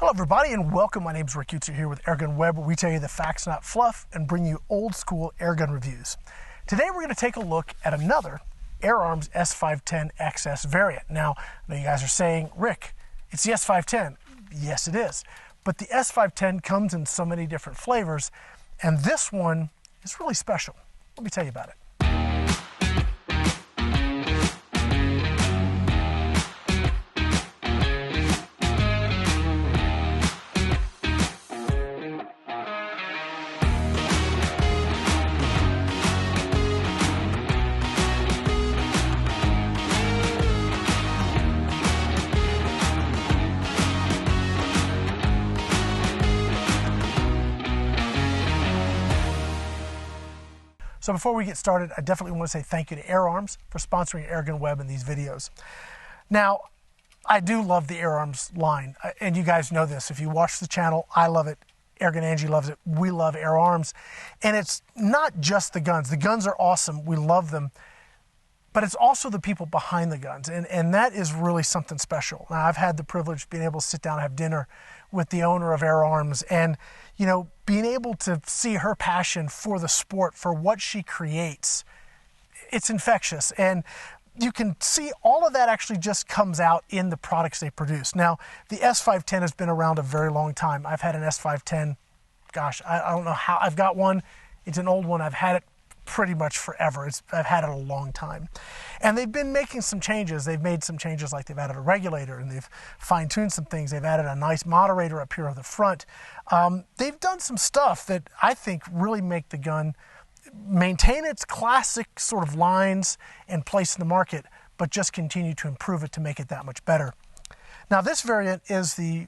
Hello everybody and welcome. My name is Rick Utzer here with AirgunWeb, where we tell you the facts, not fluff, and bring you old school airgun reviews. Today we're going to take a look at another FIREARMS S510 XS variant. Now, I know you guys are saying, Rick, it's the S510. Yes, it is. But the S510 comes in so many different flavors, and this one is really special. Let me tell you about it. So before we get started, I definitely want to say thank you to FIREARMS for sponsoring AirgunWeb and these videos. Now, I do love the FIREARMS line, and you guys know this. If you watch the channel, I love it. Airgun Angie loves it. We love FIREARMS. And it's not just the guns. The guns are awesome. We love them. But it's also the people behind the guns, and that is really something special. Now, I've had the privilege of being able to sit down and have dinner with the owner of FIREARMS, and you know, being able to see her passion for the sport, for what she creates, it's infectious. And you can see all of that actually just comes out in the products they produce. Now, the S510 has been around a very long time. I've had an S510, gosh, I don't know how, I've got one. It's an old one. I've had it pretty much forever. I've had it a long time. And they've been making some changes. They've made some changes, like they've added a regulator and they've fine-tuned some things. They've added a nice moderator up here on the front. They've done some stuff that I think really make the gun maintain its classic sort of lines and place in the market, but just continue to improve it to make it that much better. Now, this variant is the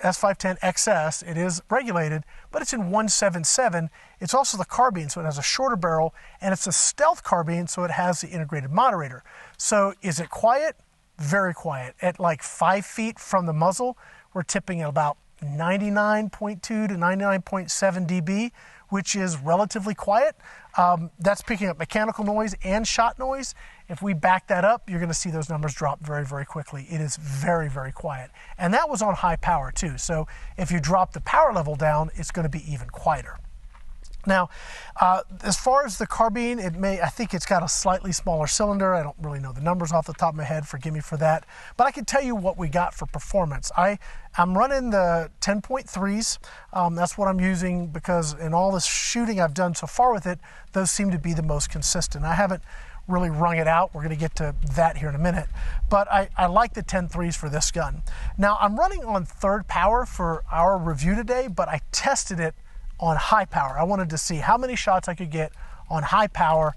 S510 XS. It is regulated, but it's in 177. It's also the carbine, so it has a shorter barrel, and it's a stealth carbine, so it has the integrated moderator. So is it quiet? Very quiet. At like 5 feet from the muzzle, we're tipping at about 99.2 to 99.7 dB, which is relatively quiet. That's picking up mechanical noise and shot noise. If we back that up, you're going to see those numbers drop very, very quickly. It is very, very quiet. And that was on high power too. So if you drop the power level down, it's going to be even quieter. Now, as far as the carbine, I think it's got a slightly smaller cylinder. I don't really know the numbers off the top of my head, forgive me for that. But I can tell you what we got for performance. I'm running the 10.3s. That's what I'm using because in all the shooting I've done so far with it, those seem to be the most consistent. I haven't really wrung it out. We're going to get to that here in a minute. But I like the 10.3s for this gun. Now, I'm running on third power for our review today, but I tested it on high power. I wanted to see how many shots I could get on high power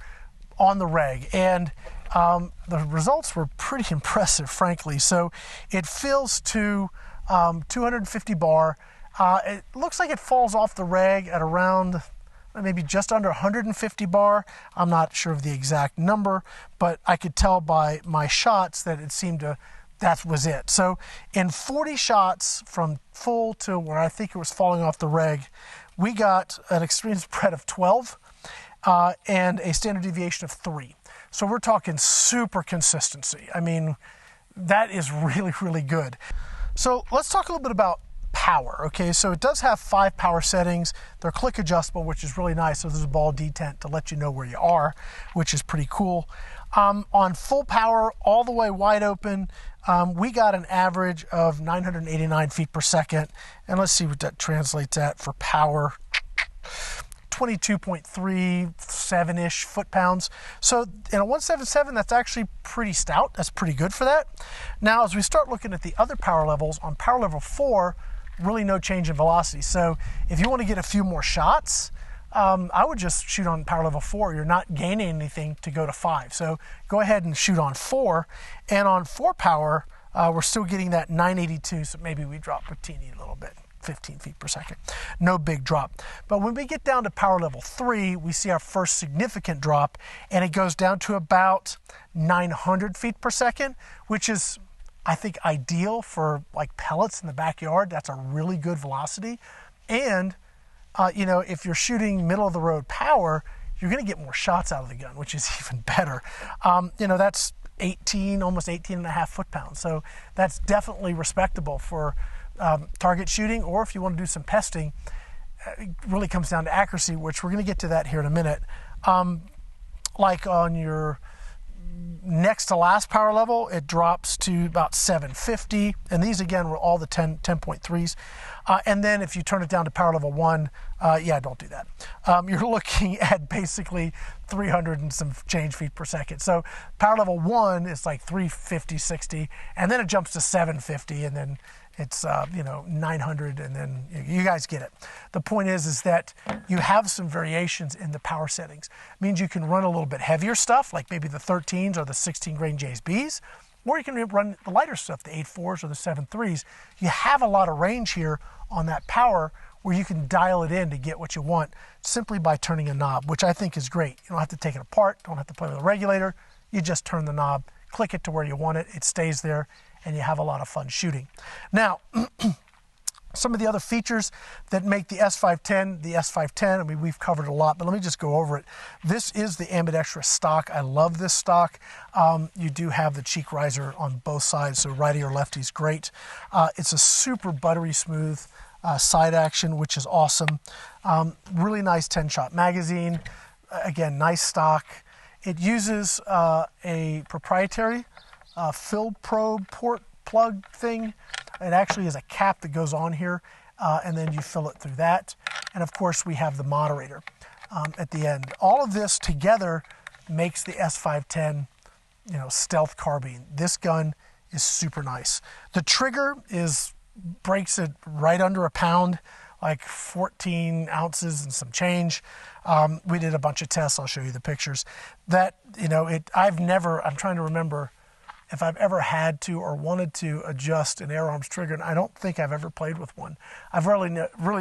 on the reg, and the results were pretty impressive, frankly. So it fills to 250 bar. It looks like it falls off the reg at around maybe just under 150 bar. I'm not sure of the exact number, but I could tell by my shots that it seemed to, that was it. So in 40 shots from full to where I think it was falling off the reg, we got an extreme spread of 12 and a standard deviation of 3. So we're talking super consistency. I mean, that is really, really good. So let's talk a little bit about power. Okay, so it does have 5 power settings. They're click adjustable, which is really nice. So there's a ball detent to let you know where you are, which is pretty cool. On full power, all the way wide open, we got an average of 989 feet per second. And let's see what that translates at for power. 22.37-ish foot-pounds. So in a 177, that's actually pretty stout. That's pretty good for that. Now, as we start looking at the other power levels, on power level 4, really no change in velocity. So if you want to get a few more shots, I would just shoot on power level 4. You're not gaining anything to go to 5. So go ahead and shoot on 4. And on 4 power, we're still getting that 982, so maybe we drop a teeny little bit, 15 feet per second. No big drop. But when we get down to power level 3, we see our first significant drop, and it goes down to about 900 feet per second, which is, I think, ideal for like pellets in the backyard. That's a really good velocity. And you know, if you're shooting middle of the road power, you're going to get more shots out of the gun, which is even better. You know, that's 18, almost 18 and a half foot-pounds. So that's definitely respectable for target shooting, or if you want to do some pesting, it really comes down to accuracy, which we're going to get to that here in a minute. Like on your next to last power level, it drops to about 750, and these again were all the 10.3s. And then if you turn it down to power level 1, yeah, don't do that. You're looking at basically 300 and some change feet per second. So power level 1 is like 350, 60, and then it jumps to 750, and then it's 900, and then you guys get it. The point is that you have some variations in the power settings. It means you can run a little bit heavier stuff, like maybe the 13s or the 16 grain JSBs, or you can run the lighter stuff, the 8.4s or the 7.3s. You have a lot of range here on that power where you can dial it in to get what you want simply by turning a knob, which I think is great. You don't have to take it apart, don't have to play with a regulator. You just turn the knob, click it to where you want it, it stays there, and you have a lot of fun shooting. Now, some of the other features that make the S510, I mean, we've covered a lot, but let me just go over it. This is the ambidextrous stock. I love this stock. You do have the cheek riser on both sides, so righty or lefty is great. It's a super buttery smooth side action, which is awesome. Really nice 10-shot magazine. Again, nice stock. It uses a proprietary fill probe port plug thing. It actually is a cap that goes on here, and then you fill it through that. And of course, we have the moderator at the end. All of this together makes the S510, stealth carbine. This gun is super nice. The trigger breaks it right under a pound, like 14 ounces and some change. We did a bunch of tests. I'll show you the pictures. I'm trying to remember if I've ever had to or wanted to adjust an AirArms trigger, and I don't think I've ever played with one. I've really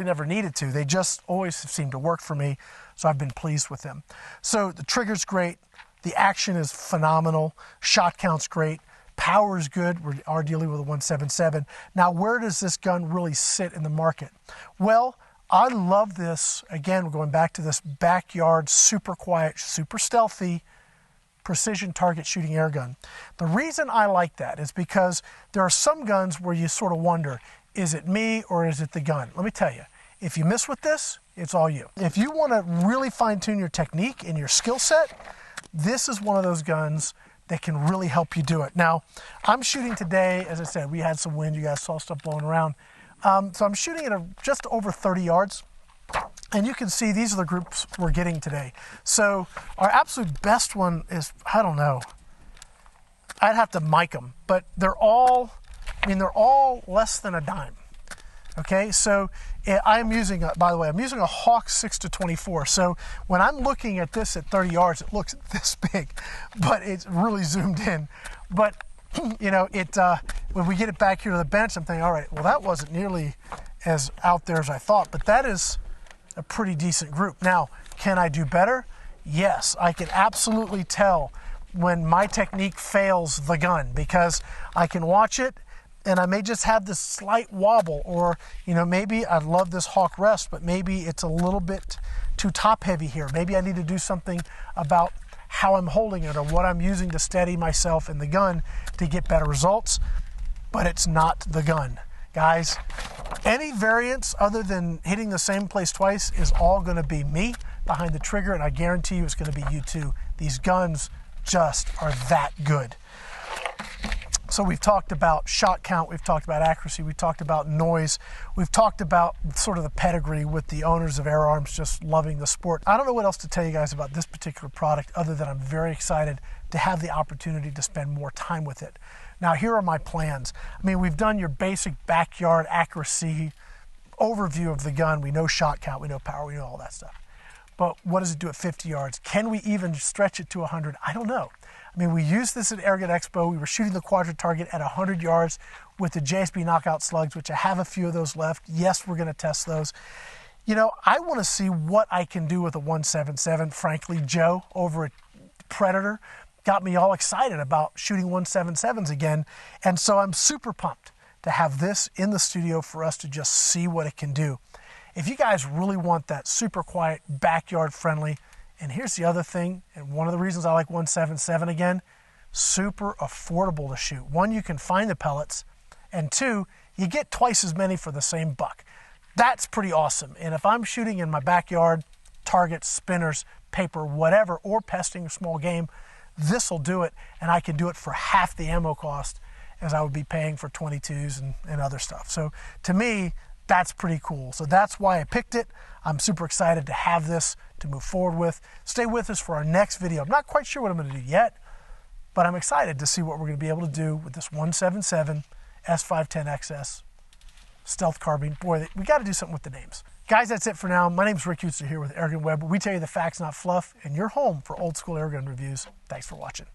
never needed to. They just always seem to work for me, so I've been pleased with them. So the trigger's great. The action is phenomenal. Shot count's great. Power's good. We are dealing with a 177. Now, where does this gun really sit in the market? Well, I love this. Again, we're going back to this backyard, super quiet, super stealthy, precision target shooting air gun. The reason I like that is because there are some guns where you sort of wonder, is it me or is it the gun? Let me tell you, if you miss with this, it's all you. If you want to really fine-tune your technique and your skill set, this is one of those guns that can really help you do it. Now, I'm shooting today, as I said, we had some wind, you guys saw stuff blowing around. So I'm shooting at just over 30 yards. And you can see these are the groups we're getting today. So our absolute best one is, I don't know, I'd have to mic them, but they're all less than a dime. Okay, so I'm using, by the way, I'm using a Hawke 6-24. So when I'm looking at this at 30 yards, it looks this big, but it's really zoomed in. But when we get it back here to the bench, I'm thinking, all right, well, that wasn't nearly as out there as I thought, but that is a pretty decent group. Now, can I do better? Yes, I can absolutely tell when my technique fails the gun, because I can watch it and I may just have this slight wobble, or maybe I love this Hawke rest, but maybe it's a little bit too top heavy here. Maybe I need to do something about how I'm holding it or what I'm using to steady myself in the gun to get better results, but it's not the gun. Guys, any variance other than hitting the same place twice is all going to be me behind the trigger, and I guarantee you it's going to be you too. These guns just are that good. So we've talked about shot count, we've talked about accuracy, we've talked about noise, we've talked about sort of the pedigree with the owners of AirArms just loving the sport. I don't know what else to tell you guys about this particular product other than I'm very excited to have the opportunity to spend more time with it. Now, here are my plans. I mean, we've done your basic backyard accuracy overview of the gun. We know shot count, we know power, we know all that stuff. But what does it do at 50 yards? Can we even stretch it to 100? I don't know. I mean, we used this at Airgun Expo. We were shooting the quadrant target at 100 yards with the JSB knockout slugs, which I have a few of those left. Yes, we're going to test those. I want to see what I can do with a 177. Frankly, Joe over at Predator got me all excited about shooting 177s again. And so I'm super pumped to have this in the studio for us to just see what it can do. If you guys really want that super quiet, backyard friendly, and here's the other thing, and one of the reasons I like 177 again, super affordable to shoot. One, you can find the pellets, and two, you get twice as many for the same buck. That's pretty awesome. And if I'm shooting in my backyard, targets, spinners, paper, whatever, or pesting small game, this will do it, and I can do it for half the ammo cost as I would be paying for 22s and other stuff. So to me, that's pretty cool. So that's why I picked it. I'm super excited to have this to move forward with. Stay with us for our next video. I'm not quite sure what I'm going to do yet, but I'm excited to see what we're going to be able to do with this 177 S510 XS stealth carbine. Boy, we got to do something with the names. Guys, that's it for now. My name's Rick Utzer here with AirgunWeb. We tell you the facts, not fluff, and you're home for old school airgun reviews. Thanks for watching.